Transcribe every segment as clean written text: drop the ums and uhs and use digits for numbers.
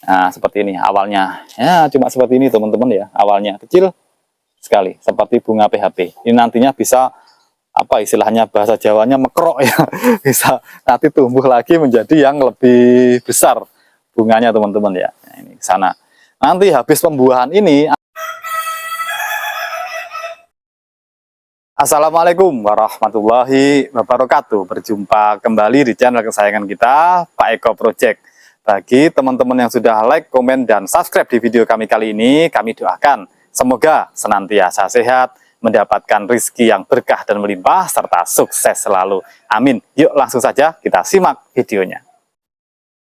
Nah, seperti ini awalnya. Ya, cuma seperti ini teman-teman ya. Awalnya kecil sekali, seperti bunga PHP. Ini nantinya bisa apa istilahnya bahasa Jawanya mekrok ya. Bisa nanti tumbuh lagi menjadi yang lebih besar bunganya teman-teman ya. Nah, ini ke sana. Nanti habis pembuahan ini. Assalamualaikum warahmatullahi wabarakatuh. Berjumpa kembali di channel kesayangan kita, Pak Eko Project. Bagi teman-teman yang sudah like, komen, dan subscribe di video kami kali ini, kami doakan semoga senantiasa sehat, mendapatkan rezeki yang berkah dan melimpah, serta sukses selalu. Amin. Yuk langsung saja kita simak videonya.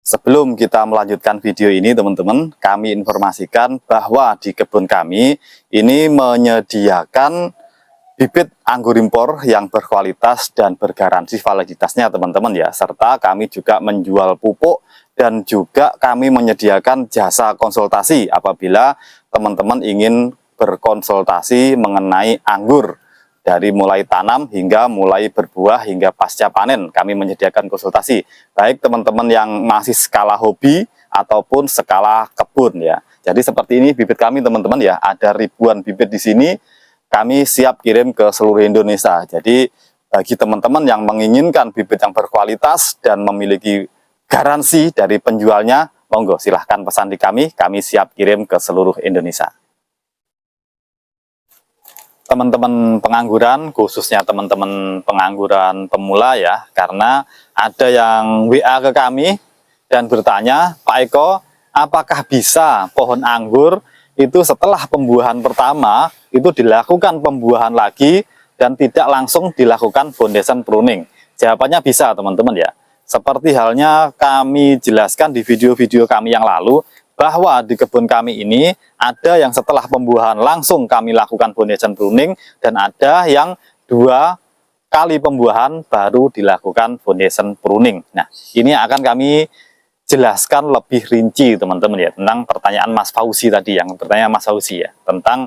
Sebelum kita melanjutkan video ini teman-teman, kami informasikan bahwa di kebun kami ini menyediakan bibit anggur impor yang berkualitas dan bergaransi validitasnya teman-teman ya, serta kami juga menjual pupuk dan juga kami menyediakan jasa konsultasi apabila teman-teman ingin berkonsultasi mengenai anggur dari mulai tanam hingga mulai berbuah hingga pasca panen. Kami menyediakan konsultasi baik teman-teman yang masih skala hobi ataupun skala kebun ya. Jadi seperti ini bibit kami teman-teman ya, ada ribuan bibit di sini. Kami siap kirim ke seluruh Indonesia. Jadi bagi teman-teman yang menginginkan bibit yang berkualitas dan memiliki garansi dari penjualnya, monggo silahkan pesan di kami siap kirim ke seluruh Indonesia. Teman-teman pengangguran, khususnya teman-teman pengangguran pemula ya, karena ada yang WA ke kami dan bertanya, Pak Eko, apakah bisa pohon anggur itu setelah pembuahan pertama itu dilakukan pembuahan lagi dan tidak langsung dilakukan foundation pruning? Jawabannya bisa teman-teman ya. Seperti halnya kami jelaskan di video-video kami yang lalu, bahwa di kebun kami ini ada yang setelah pembuahan langsung kami lakukan foundation pruning, dan ada yang 2 kali pembuahan baru dilakukan foundation pruning. Nah, ini akan kami jelaskan lebih rinci teman-teman ya, tentang pertanyaan Mas Fauzi tadi, yang bertanya Mas Fauzi ya, tentang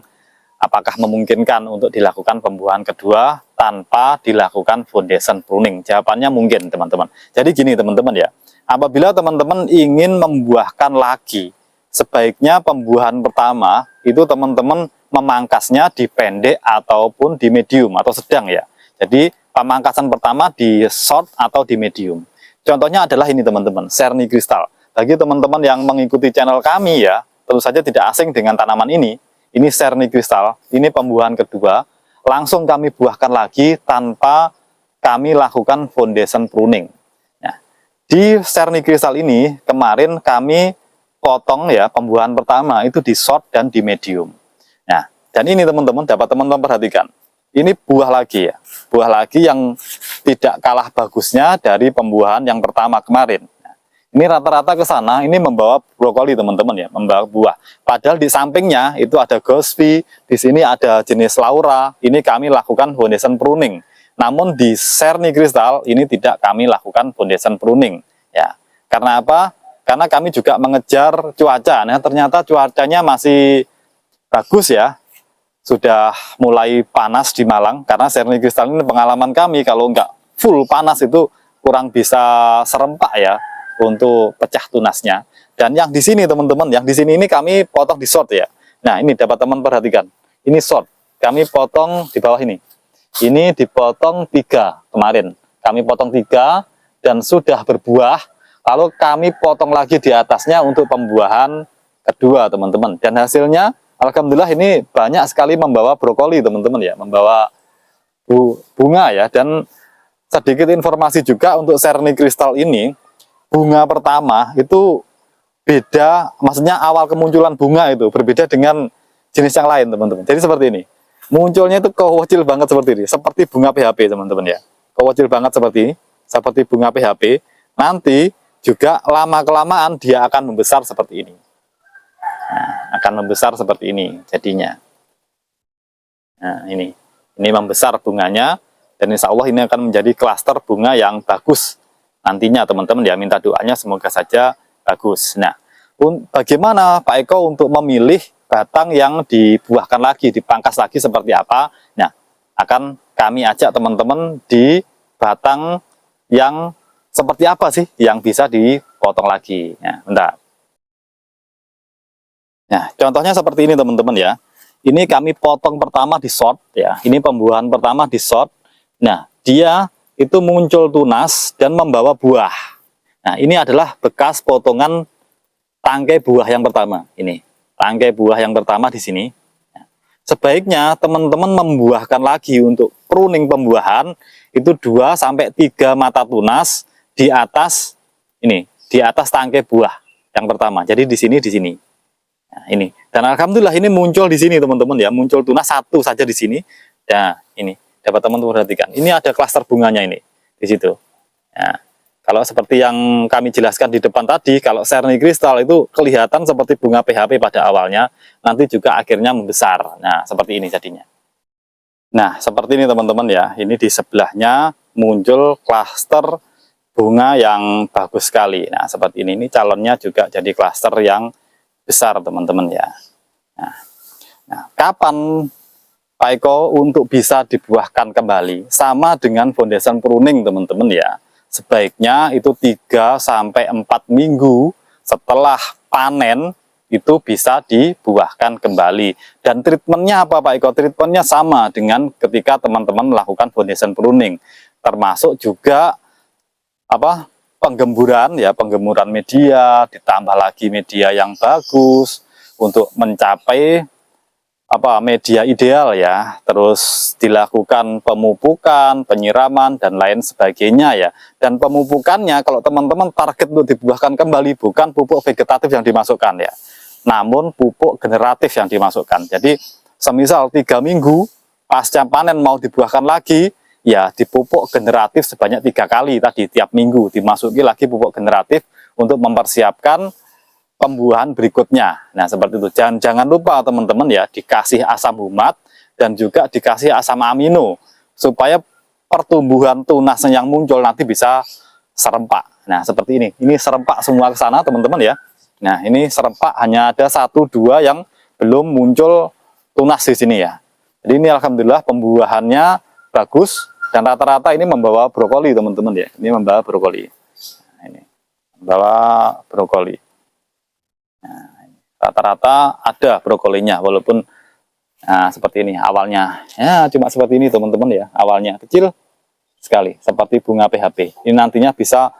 apakah memungkinkan untuk dilakukan pembuahan kedua tanpa dilakukan foundation pruning. Jawabannya mungkin teman-teman. Jadi gini teman-teman ya, apabila teman-teman ingin membuahkan lagi, sebaiknya pembuahan pertama itu teman-teman memangkasnya di pendek ataupun di medium atau sedang ya. Jadi pemangkasan pertama di short atau di medium. Contohnya adalah ini teman-teman, Serni Kristal. Bagi teman-teman yang mengikuti channel kami ya, tentu saja tidak asing dengan tanaman ini. Ini Serni Kristal, ini pembuahan kedua. Langsung kami buahkan lagi tanpa kami lakukan foundation pruning. Nah, di Serni Kristal ini kemarin kami potong ya, pembuahan pertama itu di short dan di medium. Nah, dan ini teman-teman dapat teman-teman perhatikan. Ini buah lagi ya, buah lagi yang tidak kalah bagusnya dari pembuahan yang pertama kemarin. Nah, ini rata-rata ke sana, ini membawa brokoli teman-teman ya, membawa buah. Padahal di sampingnya itu ada Gospi, di sini ada jenis Laura. Ini kami lakukan foundation pruning. Namun di Serni Kristal ini tidak kami lakukan foundation pruning. Ya, karena apa? Karena kami juga mengejar cuaca. Nah, ternyata cuacanya masih bagus ya. Sudah mulai panas di Malang, karena Serni Kristal ini pengalaman kami kalau nggak full panas itu kurang bisa serempak ya untuk pecah tunasnya. Dan yang di sini teman-teman, yang di sini ini kami potong di short ya. Nah, ini dapat teman perhatikan, ini short, kami potong di bawah ini. Ini dipotong 3 kemarin, kami potong 3 dan sudah berbuah. Lalu kami potong lagi di atasnya untuk pembuahan kedua teman-teman, dan hasilnya alhamdulillah ini banyak sekali membawa brokoli teman-teman ya, membawa bunga ya. Dan sedikit informasi juga untuk Serni Kristal ini, bunga pertama itu beda, maksudnya awal kemunculan bunga itu berbeda dengan jenis yang lain teman-teman. Jadi seperti ini, munculnya itu kecil banget seperti ini, seperti bunga PHP teman-teman ya, kecil banget seperti ini, seperti bunga PHP. Nanti juga lama-kelamaan dia akan membesar seperti ini. Nah, akan membesar seperti ini jadinya. Nah, ini membesar bunganya, dan insya Allah ini akan menjadi klaster bunga yang bagus nantinya teman-teman ya. Minta doanya semoga saja bagus. Nah, bagaimana Pak Eko untuk memilih batang yang dibuahkan lagi, dipangkas lagi seperti apa? Nah, akan kami ajak teman-teman di batang yang seperti apa sih yang bisa dipotong lagi. Nah, bentar. contohnya seperti ini teman-teman ya. Ini kami potong pertama di short ya. Ini pembuahan pertama di short. Nah, dia itu muncul tunas dan membawa buah. Nah, ini adalah bekas potongan tangkai buah yang pertama. Ini tangkai buah yang pertama di sini. Sebaiknya teman-teman membuahkan lagi untuk pruning pembuahan itu 2 sampai 3 mata tunas di atas ini, di atas tangkai buah yang pertama. Jadi di sini Nah, ini. Dan alhamdulillah ini muncul di sini teman-teman ya, muncul tunas 1 saja di sini. Nah, ini dapat teman-teman perhatikan. Ini ada klaster bunganya ini di situ. Nah, kalau seperti yang kami jelaskan di depan tadi, kalau Serni kristal itu kelihatan seperti bunga PHP pada awalnya, nanti juga akhirnya membesar. Nah, seperti ini jadinya. Nah, seperti ini teman-teman ya. Ini di sebelahnya muncul klaster bunga yang bagus sekali. Nah, seperti ini. Ini calonnya juga jadi klaster yang besar teman-teman ya. Nah, kapan Pak Eko untuk bisa dibuahkan kembali? Sama dengan foundation pruning teman-teman ya. Sebaiknya itu 3 sampai 4 minggu setelah panen itu bisa dibuahkan kembali. Dan treatmentnya apa Pak Eko? Treatmentnya sama dengan ketika teman-teman melakukan foundation pruning, termasuk juga apa, penggemburan ya, penggemburan media, ditambah lagi media yang bagus untuk mencapai apa media ideal ya, terus dilakukan pemupukan, penyiraman dan lain sebagainya ya. Dan pemupukannya kalau teman-teman target untuk dibuahkan kembali bukan pupuk vegetatif yang dimasukkan ya, namun pupuk generatif yang dimasukkan. Jadi semisal 3 minggu pasca panen mau dibuahkan lagi ya, dipupuk generatif sebanyak 3 kali tadi, tiap minggu dimasuki lagi pupuk generatif untuk mempersiapkan pembuahan berikutnya. Nah, seperti itu. Jangan lupa teman-teman ya, dikasih asam humat dan juga dikasih asam amino supaya pertumbuhan tunas yang muncul nanti bisa serempak. Nah, seperti ini. Ini serempak semua ke sana teman-teman ya. Nah, ini serempak hanya ada 1-2 yang belum muncul tunas di sini ya. Jadi ini alhamdulillah pembuahannya bagus dan rata-rata ini membawa brokoli teman-teman ya. Ini membawa brokoli. Nah, ini membawa brokoli. Rata-rata ada brokolinya walaupun seperti ini awalnya ya, cuma seperti ini teman-teman ya, awalnya kecil sekali seperti bunga PHP. Ini nantinya bisa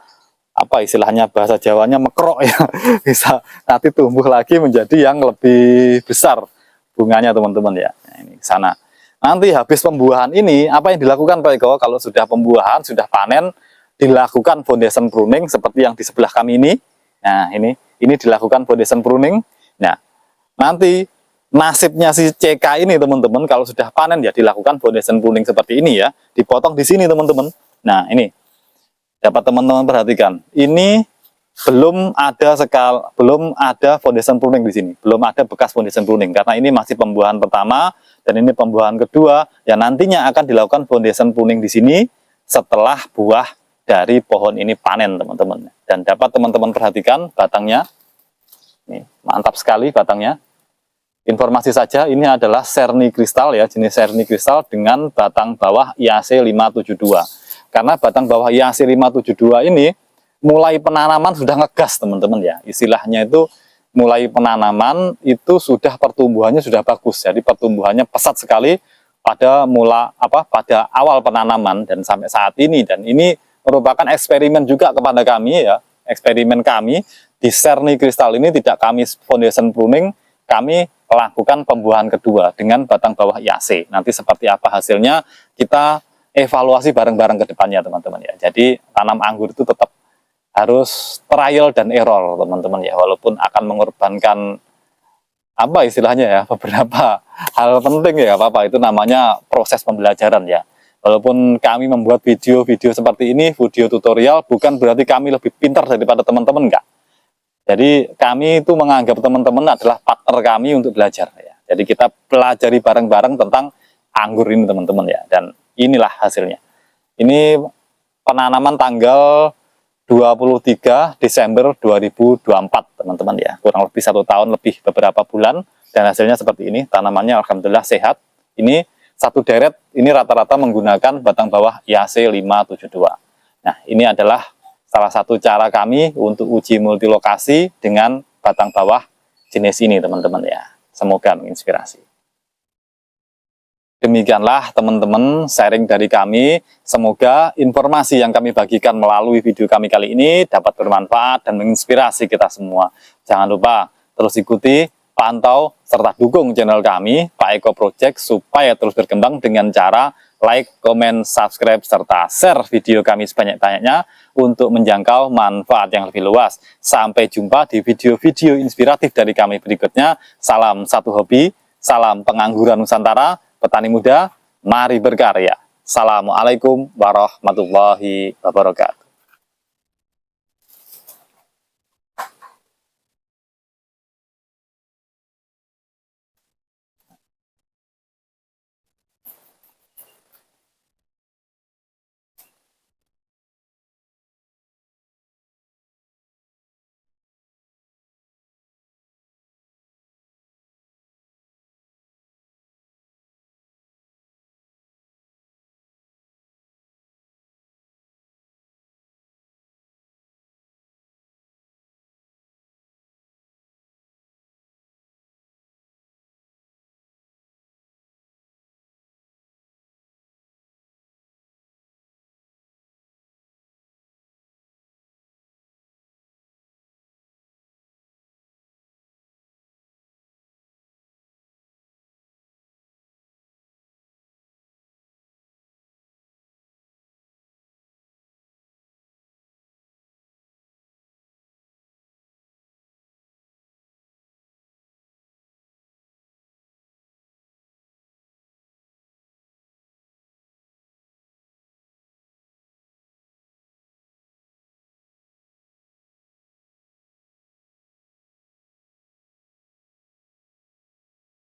apa istilahnya bahasa Jawanya mekrok ya, bisa nanti tumbuh lagi menjadi yang lebih besar bunganya teman-teman ya. Nah, ini sana nanti habis pembuahan ini apa yang dilakukan Pak Eko? Kalau sudah pembuahan, sudah panen, dilakukan foundation pruning seperti yang di sebelah kami ini. Nah, ini dilakukan foundation pruning. Nah, nanti nasibnya si CK ini teman-teman kalau sudah panen ya dilakukan foundation pruning seperti ini ya, dipotong di sini teman-teman. Nah, ini dapat teman-teman perhatikan. Ini belum ada foundation pruning di sini, belum ada bekas foundation pruning karena ini masih pembuahan pertama dan ini pembuahan kedua. Ya nantinya akan dilakukan foundation pruning di sini setelah buah dari pohon ini panen teman-teman. Dan dapat teman-teman perhatikan batangnya. Nih, mantap sekali batangnya. Informasi saja ini adalah Serni kristal ya, jenis Serni kristal dengan batang bawah IAC 572. Karena batang bawah IAC 572 ini mulai penanaman sudah ngegas teman-teman ya. Istilahnya itu mulai penanaman itu sudah pertumbuhannya sudah bagus. Jadi pertumbuhannya pesat sekali pada pada awal penanaman dan sampai saat ini. Dan ini merupakan eksperimen juga kepada kami ya. Eksperimen kami di Serni kristal ini tidak kami foundation pruning, kami lakukan pembuahan kedua dengan batang bawah IAC. Nanti seperti apa hasilnya kita evaluasi bareng-bareng ke depannya teman-teman ya. Jadi tanam anggur itu tetap harus trial dan error teman-teman ya, walaupun akan mengorbankan apa istilahnya ya beberapa hal penting ya apa itu namanya proses pembelajaran ya. Walaupun kami membuat video-video seperti ini, video tutorial, bukan berarti kami lebih pintar daripada teman-teman, enggak. Jadi kami itu menganggap teman-teman adalah partner kami untuk belajar ya. Jadi kita pelajari bareng-bareng tentang anggur ini teman-teman ya. Dan inilah hasilnya. Ini penanaman tanggal 23 Desember 2024 teman-teman ya. Kurang lebih 1 tahun lebih beberapa bulan. Dan hasilnya seperti ini. Tanamannya alhamdulillah sehat. Ini satu deret, ini rata-rata menggunakan batang bawah IAC 572. Nah, ini adalah salah satu cara kami untuk uji multilokasi dengan batang bawah jenis ini teman-teman ya. Semoga menginspirasi. Demikianlah teman-teman sharing dari kami. Semoga informasi yang kami bagikan melalui video kami kali ini dapat bermanfaat dan menginspirasi kita semua. Jangan lupa terus ikuti, pantau, serta dukung channel kami, Pak Eko Project, supaya terus berkembang dengan cara like, komen, subscribe, serta share video kami sebanyak-banyaknya untuk menjangkau manfaat yang lebih luas. Sampai jumpa di video-video inspiratif dari kami berikutnya. Salam satu hobi, salam pengangguran Nusantara, petani muda, mari berkarya. Assalamualaikum warahmatullahi wabarakatuh.